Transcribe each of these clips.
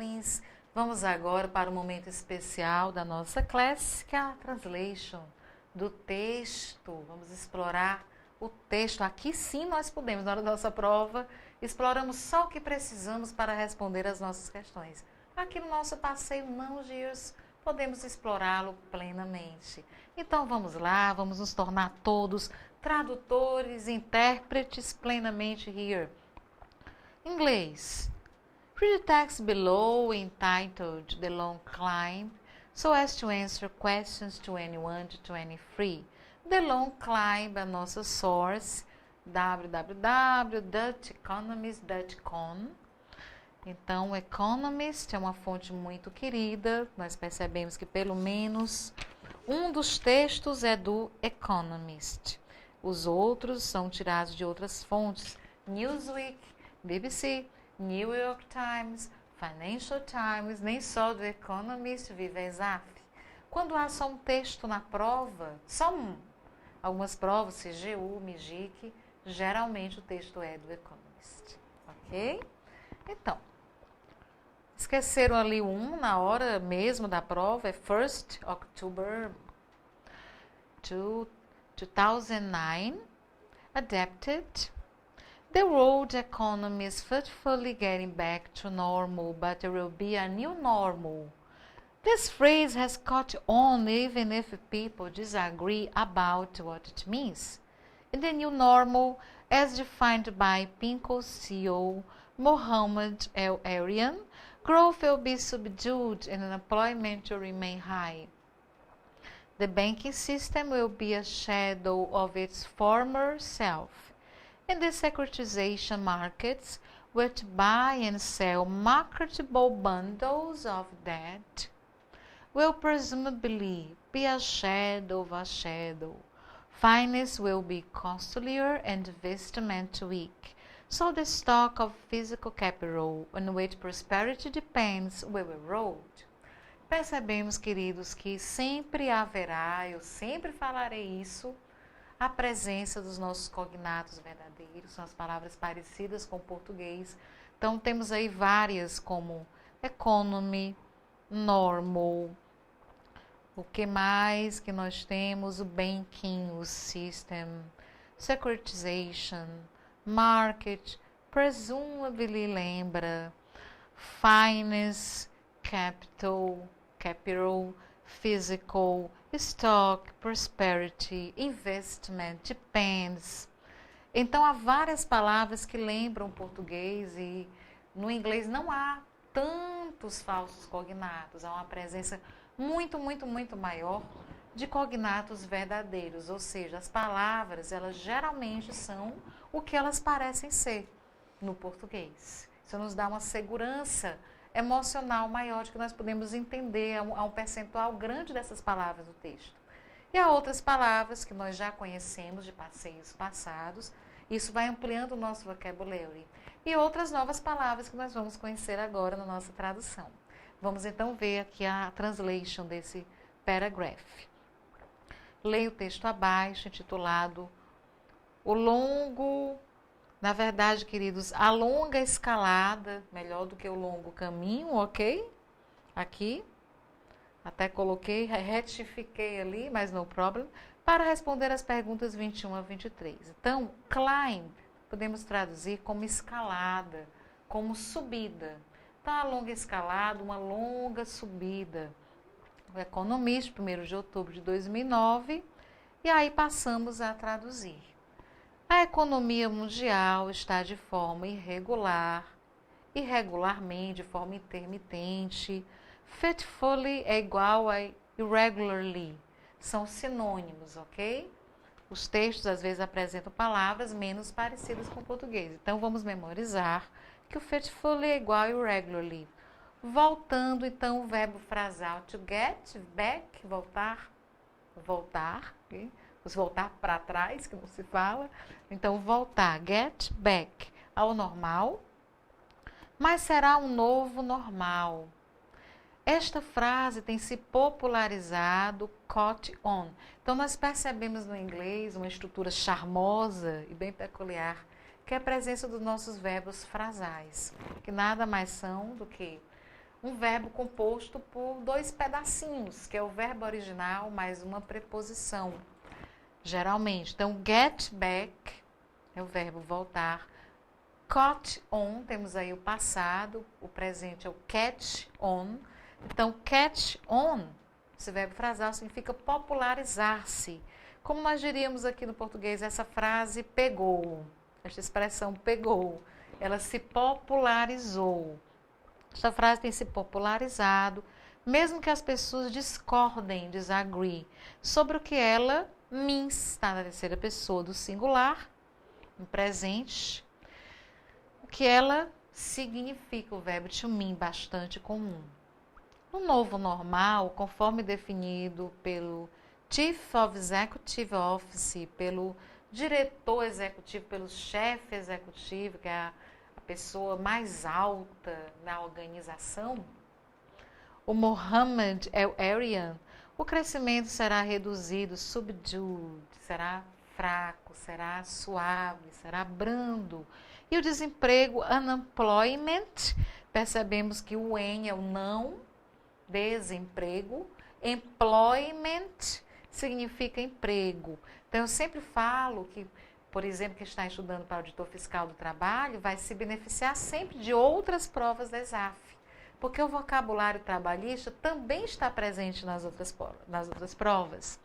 darlings. Vamos agora para o momento especial da nossa classe, que é a translation do texto. Vamos explorar o texto. Aqui sim nós podemos, na hora da nossa prova, exploramos só o que precisamos para responder as nossas questões. Aqui no nosso passeio Não Years, podemos explorá-lo plenamente. Então vamos lá, vamos nos tornar todos tradutores, intérpretes plenamente here. Inglês. Read the text below entitled The Long Climb so as to answer questions 21 to 23. The Long Climb, a nossa source, www.dutcheconomist.com. Então, o Economist é uma fonte muito querida. Nós percebemos que pelo menos um dos textos é do Economist. Os outros são tirados de outras fontes. Newsweek, BBC, New York Times, Financial Times, nem só do Economist vive a ESAF. Quando há só um texto na prova, só um, algumas provas, CGU, MIGIC, geralmente o texto é do Economist. Ok? Então, esqueceram ali um na hora mesmo da prova, é 1st October 2009, adapted. The world economy is fitfully getting back to normal, but there will be a new normal. This phrase has caught on even if people disagree about what it means. In the new normal, as defined by Pinko's CEO, Mohammed El-Arian, growth will be subdued and unemployment will remain high. The banking system will be a shadow of its former self. And the securitization markets, which buy and sell marketable bundles of debt, will presumably be a shadow of a shadow. Finance will be costlier and investment weak. So the stock of physical capital on which prosperity depends will erode. Percebemos, queridos, que sempre haverá, eu sempre falarei isso, a presença dos nossos cognatos verdadeiros, são as palavras parecidas com o português. Então, temos aí várias como economy, normal, o que mais que nós temos? O banking, o system, securitization, market, presumably lembra, finance, capital, physical, stock, prosperity, investment, depends. Então, há várias palavras que lembram português e no inglês não há tantos falsos cognatos. Há uma presença muito maior de cognatos verdadeiros. Ou seja, as palavras, elas geralmente são o que elas parecem ser no português. Isso nos dá uma segurança emocional maior de que nós podemos entender há um percentual grande dessas palavras no texto. E há outras palavras que nós já conhecemos de passeios passados, isso vai ampliando o nosso vocabulário. E outras novas palavras que nós vamos conhecer agora na nossa tradução. Vamos então ver aqui a translation desse paragraph. Leia o texto abaixo, intitulado O Longo... Na verdade, queridos, a longa escalada, melhor do que o longo caminho, ok? Aqui, até coloquei, retifiquei ali, mas no problem, para responder as perguntas 21 a 23. Então, climb, podemos traduzir como escalada, como subida. Então, a longa escalada, uma longa subida. O Economist, 1º de outubro de 2009, e aí passamos a traduzir. A economia mundial está de forma irregular, irregularmente, de forma intermitente. Fitfully é igual a irregularly. São sinônimos, ok? Os textos às vezes apresentam palavras menos parecidas com o português. Então vamos memorizar que o fitfully é igual a irregularly. Voltando então o verbo frasal to get back, voltar, ok? Voltar para trás, que não se fala. Então, voltar, get back ao normal. Mas será um novo normal. Esta frase tem se popularizado, caught on. Então, nós percebemos no inglês uma estrutura charmosa e bem peculiar, que é a presença dos nossos verbos frasais, que nada mais são do que um verbo composto por dois pedacinhos, que é o verbo original mais uma preposição, geralmente. Então, get back é o verbo voltar. Caught on, temos aí o passado, o presente é o catch on. Então, catch on, esse verbo frasal significa popularizar-se. Como nós diríamos aqui no português, essa frase pegou, esta expressão pegou, ela se popularizou. Esta frase tem se popularizado, mesmo que as pessoas discordem, disagree, sobre o que ela means, está na terceira pessoa do singular, no presente, o que ela significa, o verbo to mean, bastante comum. No novo normal, conforme definido pelo Chief of Executive Office, pelo diretor executivo, pelo chefe executivo, que é a pessoa mais alta na organização, o Mohammed El-Arian, o crescimento será reduzido, subdued, será fraco, será suave, será brando. E o desemprego, unemployment, percebemos que o en é o não, desemprego, employment significa emprego. Então, eu sempre falo que, por exemplo, quem está estudando para auditor fiscal do trabalho vai se beneficiar sempre de outras provas da ESAF, porque o vocabulário trabalhista também está presente nas outras provas.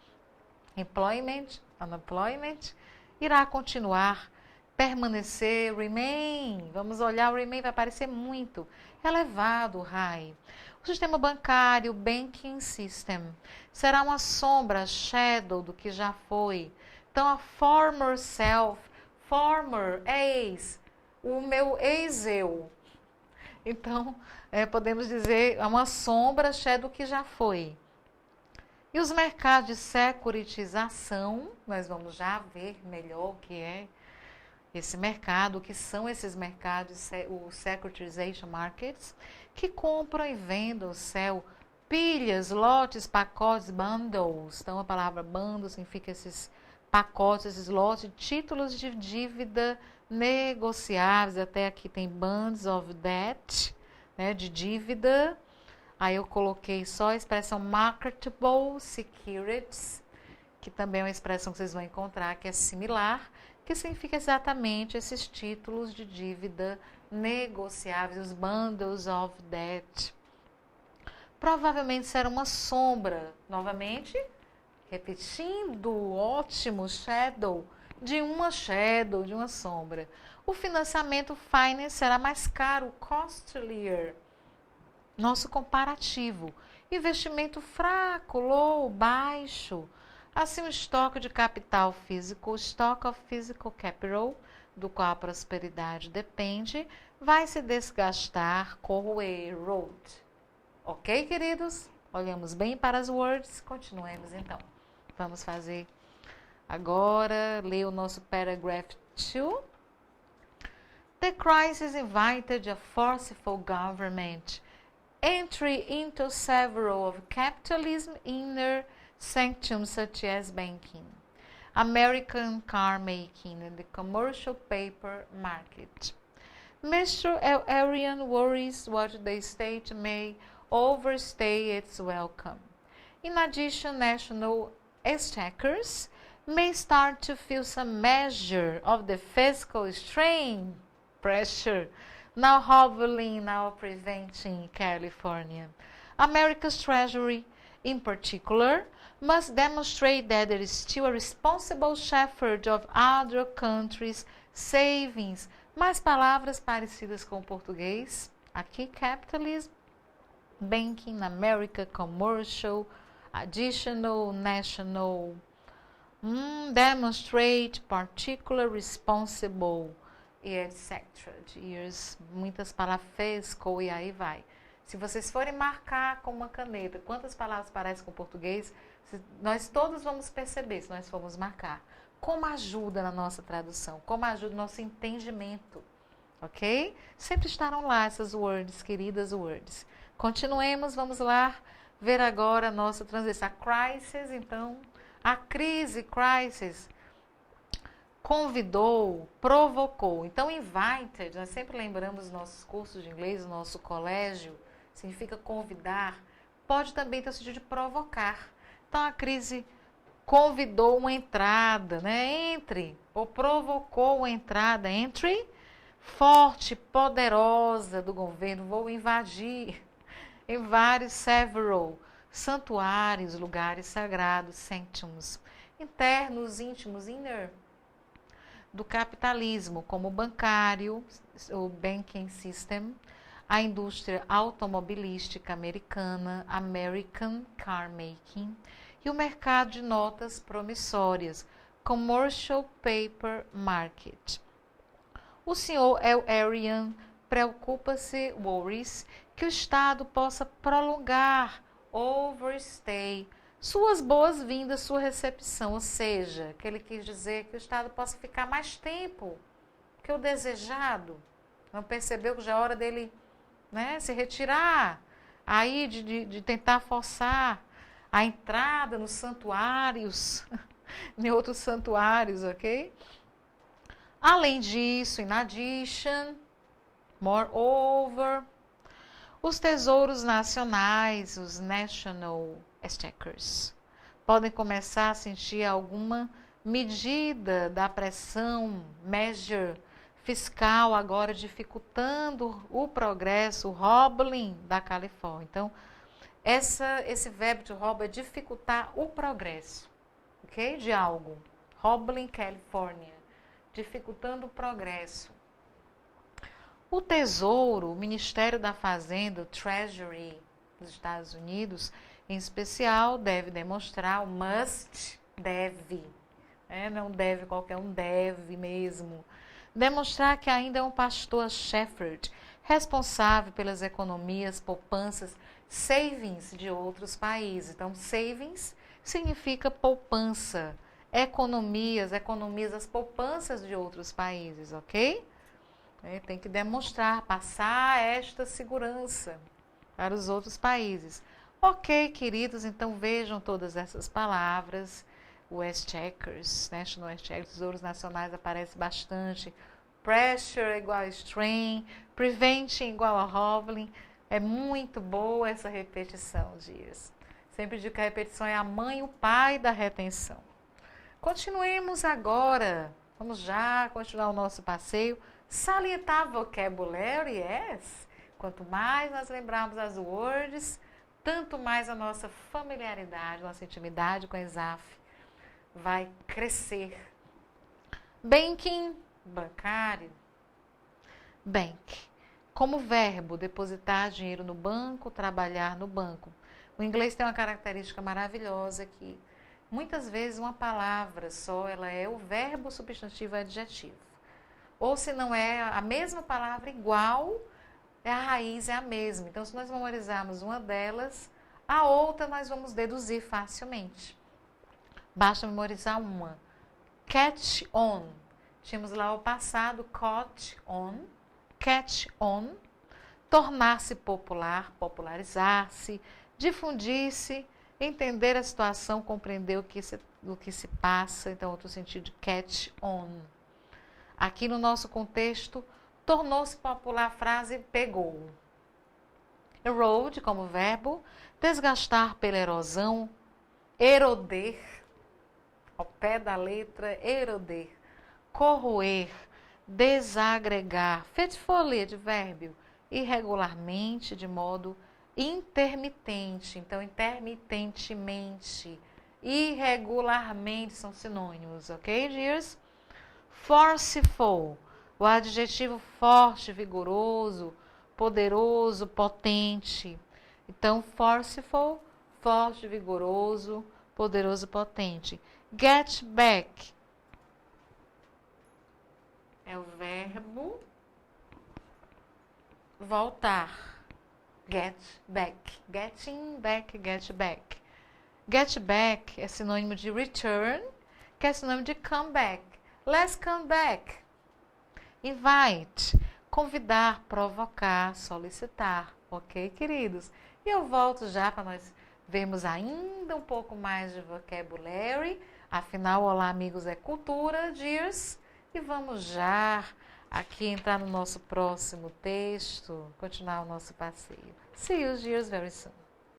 Employment, unemployment, irá continuar, permanecer, remain. Vamos olhar, o remain vai aparecer muito. Elevado, high. O sistema bancário, banking system, será uma sombra, shadow do que já foi. Então, a former self, former, ex, o meu ex-eu. Então, podemos dizer, é uma sombra, shadow do que já foi. E os mercados de securitização, nós vamos já ver melhor o que é esse mercado, o que são esses mercados, os securitization markets, que compram e vendem, sell pilhas, lotes, pacotes, bundles. Então, a palavra bundle significa esses pacotes, esses lotes, títulos de dívida negociáveis. Até aqui tem bundles of debt, né, de dívida. Aí eu coloquei só a expressão marketable securities, que também é uma expressão que vocês vão encontrar, que é similar, que significa exatamente esses títulos de dívida negociáveis, os bundles of debt. Provavelmente será uma sombra, novamente, repetindo, ótimo, shadow, de uma sombra. O financiamento finance será mais caro, costlier. Nosso comparativo. Investimento fraco, low, baixo. Assim, o estoque de capital físico, o stock of physical capital, do qual a prosperidade depende, vai se desgastar, corroer, road. Ok, queridos? Olhamos bem para as words, continuemos então. Vamos fazer agora, ler o nosso paragraph 2. The crisis invited a forceful government entry into several of capitalism's inner sanctums such as banking, American car making, and the commercial paper market. Mr. El-Arian worries what the state may overstay its welcome. In addition, national exchequers may start to feel some measure of the fiscal strain, pressure, now hovering, now preventing California. America's Treasury, in particular, must demonstrate that it is still a responsible shepherd of other countries' savings. Mais palavras parecidas com o português. Aqui, capitalism, banking, America, commercial, additional, national. Demonstrate, particular, responsible, e etc. Muitas palavras, fiscal, e aí vai. Se vocês forem marcar com uma caneta quantas palavras parecem com o português, nós todos vamos perceber se nós formos marcar. Como ajuda na nossa tradução, como ajuda no nosso entendimento, ok? Sempre estarão lá essas words, queridas words. Continuemos, vamos lá ver agora a nossa transição. A crisis, então, a crise, crisis, convidou, provocou. Então, invited, nós sempre lembramos dos nossos cursos de inglês, do nosso colégio, significa convidar, pode também ter o sentido de provocar. Então, a crise convidou uma entrada, né? Entre, ou provocou uma entrada, entry, forte, poderosa do governo, vou invadir em vários several santuários, lugares sagrados, sanctums, internos, íntimos, inner, do capitalismo, como o bancário, o banking system, a indústria automobilística americana, American car making, e o mercado de notas promissórias, commercial paper market. O senhor Arian preocupa-se, worries, que o Estado possa prolongar, overstay, suas boas-vindas, sua recepção, ou seja, que ele quis dizer que o Estado possa ficar mais tempo que o desejado. Não percebeu que já é hora dele, né, se retirar, aí de tentar forçar a entrada nos santuários, em outros santuários, ok? Além disso, in addition, moreover, os tesouros nacionais, os national exchequers, podem começar a sentir alguma medida da pressão, measure fiscal, agora dificultando o progresso, o hobbling da Califórnia. Então, esse verbo to hobble é dificultar o progresso, ok? De algo. Hobbling, Califórnia, dificultando o progresso. O Tesouro, o Ministério da Fazenda, o Treasury dos Estados Unidos, em especial, deve demonstrar, o must, deve, não deve qualquer um, deve mesmo, demonstrar que ainda é um pastor shepherd, responsável pelas economias, poupanças, savings de outros países. Então, savings significa poupança, economias, as poupanças de outros países, ok? Tem que demonstrar, passar esta segurança para os outros países. Ok, queridos, então vejam todas essas palavras. O exchequers, National Exchequers, tesouros nacionais aparece bastante. Pressure igual a strain, prevention igual a hobbling. É muito boa essa repetição, Dias. Sempre digo que a repetição é a mãe e o pai da retenção. Continuemos agora. Vamos já continuar o nosso passeio. Salientar vocabulary, yes. Quanto mais nós lembrarmos as words, tanto mais a nossa familiaridade, nossa intimidade com a ESAF vai crescer. Banking, bancário. Bank, como verbo, depositar dinheiro no banco, trabalhar no banco. O inglês tem uma característica maravilhosa que muitas vezes uma palavra só, ela é o verbo, substantivo, adjetivo. Ou se não é a mesma palavra igual, a raiz é a mesma. Então, se nós memorizarmos uma delas, a outra nós vamos deduzir facilmente. Basta memorizar uma. Catch on. Tínhamos lá o passado, caught on, catch on. Tornar-se popular, popularizar-se, difundir-se, entender a situação, compreender o que se passa. Então, outro sentido de catch on. Aqui no nosso contexto, tornou-se popular a frase pegou. Erode, como verbo, desgastar pela erosão, eroder, ao pé da letra, eroder, corroer, desagregar, faithfully, advérbio, irregularmente, de modo intermitente. Então, intermitentemente, irregularmente são sinônimos, ok, dears? Forceful, o adjetivo forte, vigoroso, poderoso, potente. Então, forceful, forte, vigoroso, poderoso, potente. Get back é o verbo voltar. Get back. Getting back, get back. Get back é sinônimo de return, que é sinônimo de come back. Let's come back. Invite, convidar, provocar, solicitar. Ok, queridos? E eu volto já para nós vermos ainda um pouco mais de vocabulary. Afinal, olá, amigos, é cultura, dears. E vamos já aqui entrar no nosso próximo texto, continuar o nosso passeio. See you, dears, very soon.